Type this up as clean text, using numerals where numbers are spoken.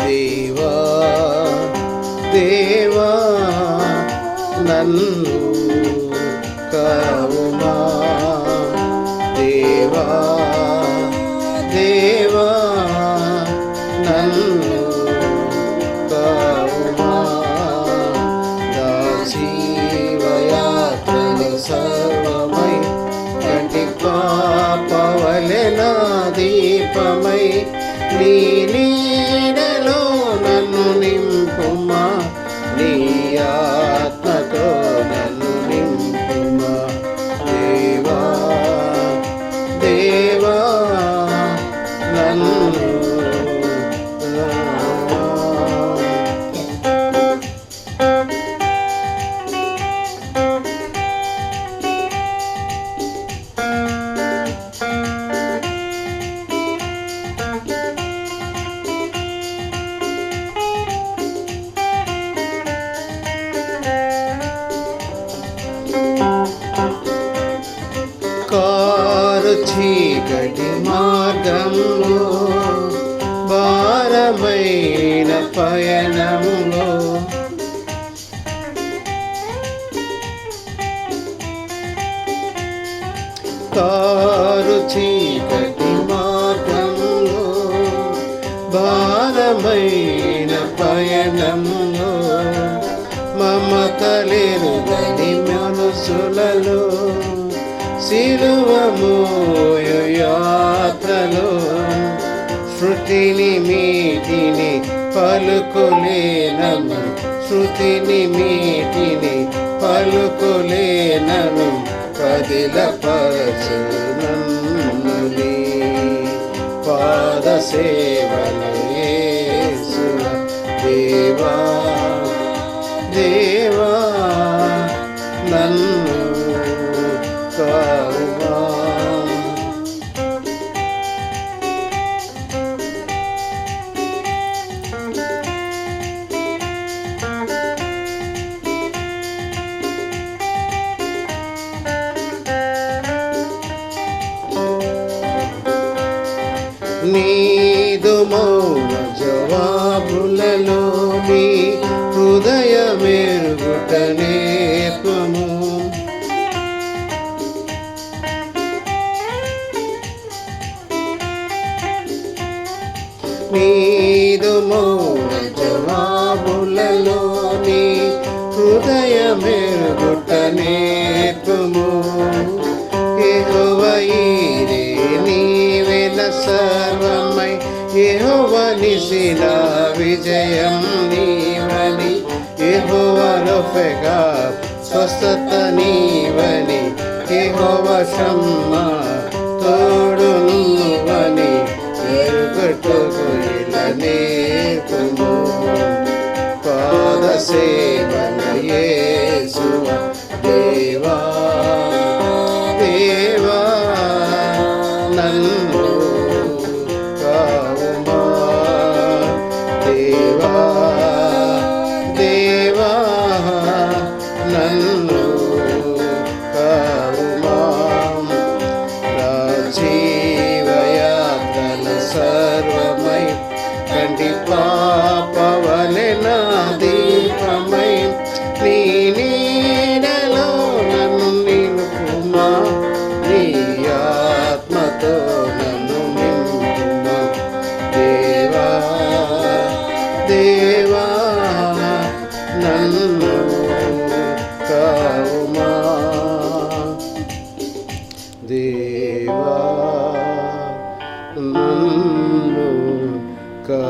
దేవా దేవా నన్ను కావుమా, దేవా దేవా నన్ను కావుమా. జీవయాత్రలు సర్వమై కంటి పాపవలె నా దీపమై నీ నీడలో నన్ను నింపుమా, నీ ఆత్మతో నన్ను నింపుమా. దేవా దేవా నన్ను కారు చీకటి మార్గంలో భారమైన పయనంలో కారు చీకటి మార్గంలో భారమైన పయనంలో మమతలెరుగని మనసులలో సిలువ మోయు యాత్రలో శృతిని మీటిని పలుకులేనను, శృతిని మీటిని పలుకులేనను కదిలపరచు నన్ను నీ పాద సేవలు యేసువ. దేవా దేవా నన్ను కావుమా. నీదు మౌన జవాబులలో నీ హృదయమెరుగుట నేర్పము, నీదు మౌన జవాబులలో నీ హృదయమెరుగుట నేర్పము. యెహోవా ఈరే నీవెల సర్వమై, యెహోవా నిసిలా విజయం నీవని, యెహోవా రఫెగా స్వస్థత నీవని, యెహోవా షమ్మా తోడు నువ్వని ఎరుగట్టుకు ఇలా నేర్పుము. పాద సేవల యేసువ. దేవా దేవా నన్ను కావుమా, దేవా దేవా నన్ను కావుమా. జీవయాత్రలు సర్వమై కంటి పాపవలె నా దీపమై నీ నీడలో నన్ను నిలుపుమా, నీ ఆత్మతో నన్ను నింపుమా. దేవా దేవా నన్ను కావుమా, దేవా నన్ను కా